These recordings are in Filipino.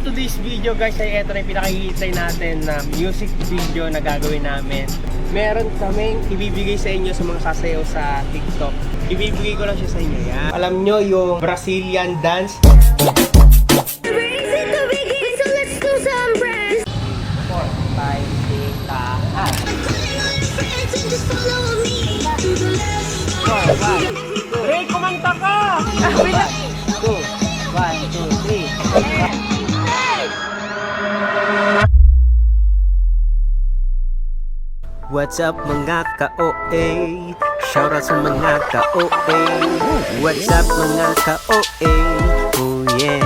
Today's video guys ay ito na yung pinakikitay natin na music video na gagawin namin. Meron kaming ibibigay sa inyo sa mga sasayaw sa TikTok. Ibibigay ko lang siya sa inyo. Yan. Alam nyo yung Brazilian dance. Ray, kumanta ka! 2, 1, 2, 3. What's up mga ka-OA? Shoutout sa mga ka-OA. What's up mga ka-OA? Oh yeah.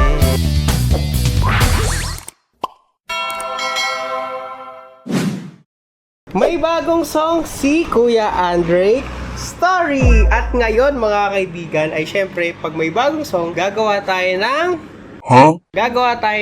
May bagong song si Kuya Andre Story. At ngayon mga kaibigan ay syempre pag may bagong song gagawa tayo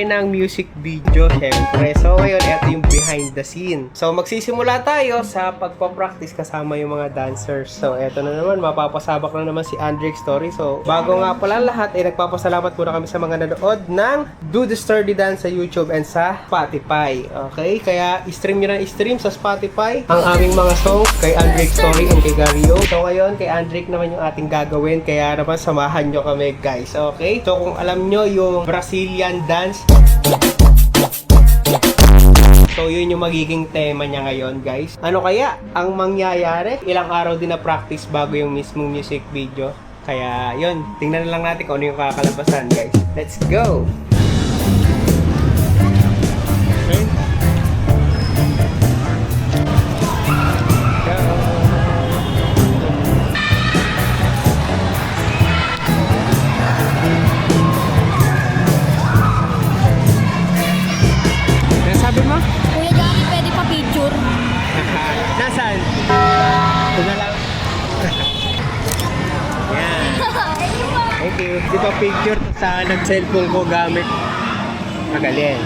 ng music video syempre. So ngayon ito yung behind the scene. So magsisimula tayo sa pagpapractice kasama yung mga dancers. So eto na naman, mapapasabak na naman si Andre Story. So bago nga pala lahat ay nagpapasalamat muna kami sa mga nanood ng Do The Sturdy Dance sa YouTube and sa Spotify. Okay? Kaya i-stream nyo na i-stream sa Spotify ang aming mga songs kay Andre Story and kay Gario. So ngayon kay Andre naman yung ating gagawin. Kaya naman samahan nyo kami guys. Okay? So kung alam nyo yung Brazilian dance, so yun yung magiging tema niya ngayon guys. Ano kaya ang mangyayari? Ilang araw din na practice bago yung mismong music video. Kaya yun, tingnan na lang natin kung ano yung kakalabasan guys. Let's go! Nasaan? Ito na lang. Yan. Thank you. Di ba picture sa nag-cellphone ko gamit? Magaling.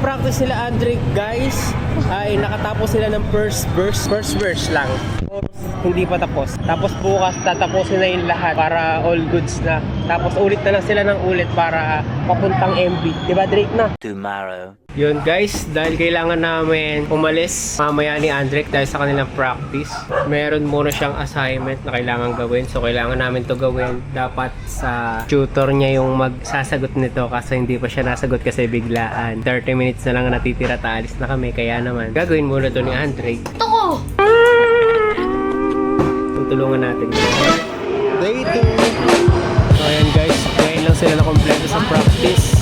Practice sila Andre guys ay nakatapos sila ng first verse lang. Hindi pa tapos. Tapos bukas tatapusin na yung lahat para all goods na. Tapos ulit na lang sila ng ulit para papuntang MB. Diba Drake na? Tomorrow. Yun guys, dahil kailangan namin umalis mamaya ni Andre dahil sa kanilang practice. Meron muna siyang assignment na kailangan gawin. So kailangan namin to gawin. Dapat sa tutor niya yung magsasagot nito kasi hindi pa siya nasagot kasi biglaan. 30 minutes na lang natitira, taalis na kami. Kaya naman, gagawin muna to ni Andre. Ito ko! Tulungan natin. Day 2. So ayan guys, ngayon lang sila na kompleto sa practice.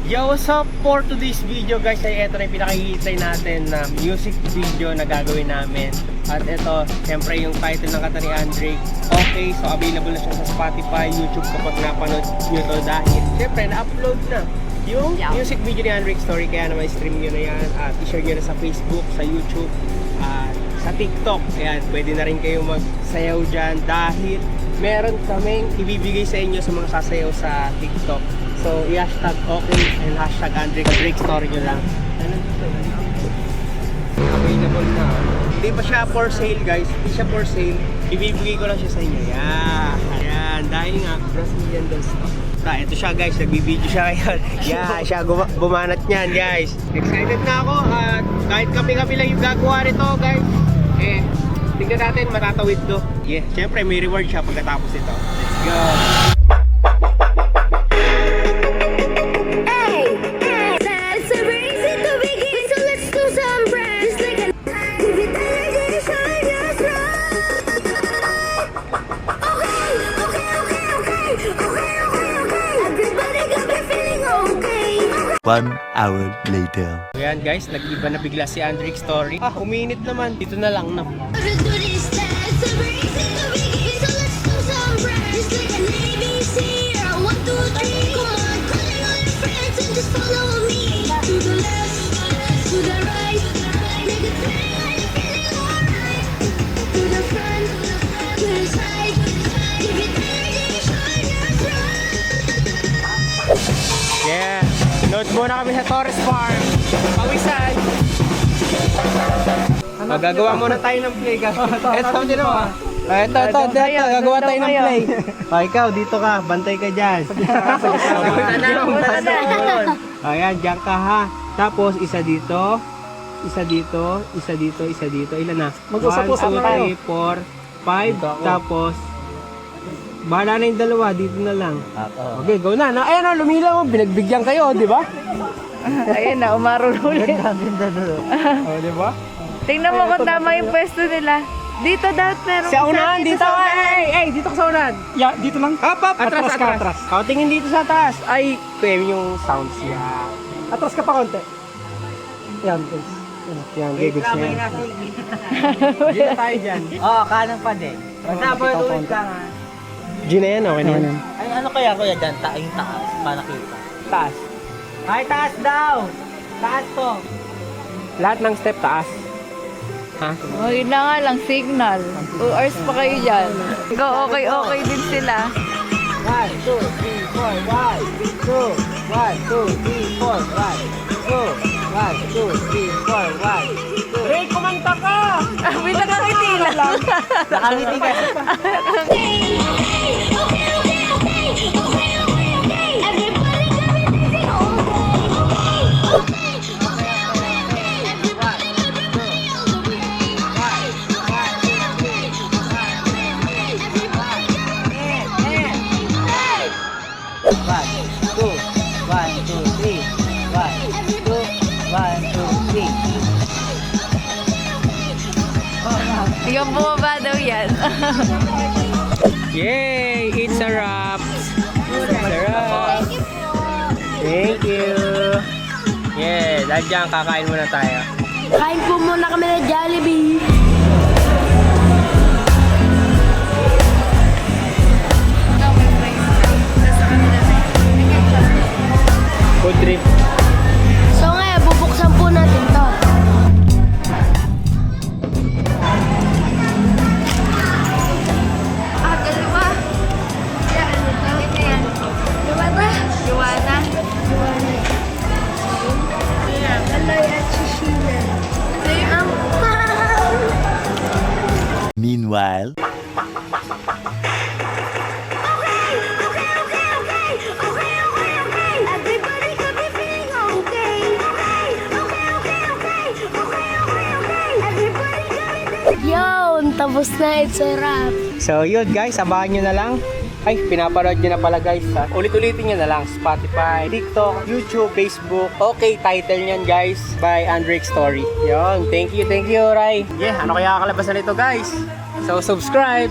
Yo, what's up for today's video guys? Ay ito na yung pinakihintay natin na music video na gagawin namin. At ito, syempre yung title ng kanta ni Andrick. Okay, so available na siya sa Spotify, YouTube kapag napanood nyo to dahil syempre na-upload na yung music video ni Andrick Story. Kaya naman stream nyo na yan at i-share nyo na sa Facebook, sa YouTube, at sa TikTok. Ayan, pwede na rin kayo magsayaw dyan dahil meron kaming ibibigay sa inyo sa mga sasayaw sa TikTok. So, i-hashtag okay and hashtag Andrick Story nyo lang. Available na. Hindi pa siya for sale guys. Hindi siya for sale. Ibibigay ko lang siya sa inyo. Ayan. Dahil nga, Brazilian doll stock. Ito siya guys. Nagbibideo siya ngayon. Siya bumanat niyan guys. Excited na ako. At kahit kami lang yung gagawa nito guys. Tignan natin matatawid to. Siyempre may reward siya pagkatapos ito. Let's go! One hour later. Ayan guys, nag-iba na bigla si Andrick Story. Uminit naman. Dito na lang na. Yeah. Load muna kami sa Torres Farm. Pawisan. Gagawa muna tayo ng play guys. Ito din naman. Ito, gagawa tayo ng play. Ikaw, dito ka. Bantay ka dyan. Ayan, dyan ka ha. Tapos, isa dito. Isa dito. Isa dito. Isa dito. Ilan na? 1, 2, 3, 4, 5. Tapos, bahala na yung dalawa, dito na lang. Okay, go na. Ayan o, lumilaw. Binagbigyan kayo, di ba? Ayun na, umarol ulit. Di ba? Tingnan mo kung tama yung pwesto nila. Dito dapat meron. Sa unahan, dito. Dito ka sa unahan. Dito lang. Atras. Tingin dito sa taas. Ay, PM yung sounds niya. Atras ka pa konti. Yan, guys. Yan, goods niya. Dito tayo dyan. Kanan pa din. Magkapatuloy ka nga. G na yan, okay na yan. Ay, ano kaya kuya dyan? Yung taas, para nakita. Taas. Ay, taas daw! Taas to! Lahat ng step taas. Ha? Oh, yun na nga lang, signal. 2 hours pa kayo dyan. Ikaw, okay din sila. 1, 2, 3, 4, 1, 2, 1, 2, 3, 4, 1, 2, 1, 2, 3, 4, 1, 2. Ray, kumanta ka! May nakangiti lang. Nakangiti ka. Ikaw bumaba daw yan. Yay! It's a wrap! It's a wrap! Thank you! Yeah, dahil dyan, kakain muna tayo. Kain po muna kami ng Jollibee. Food trip. So ngayon, bubuksan po natin to. Dalawa. Yan, tawid na yan. Diba? Iwana. Alay at Shishina. Meanwhile. Yun, tapos na, it's a wrap. So yun guys, abangan nyo na lang. Ay, pinapanood nyo na pala guys. Ulit-ulitin nyo na lang. Spotify, TikTok, YouTube, Facebook. Okay, title nyan guys by Andrick Story. Yun, thank you Rai. Yeah, ano kaya kakalabasan nito guys? So subscribe.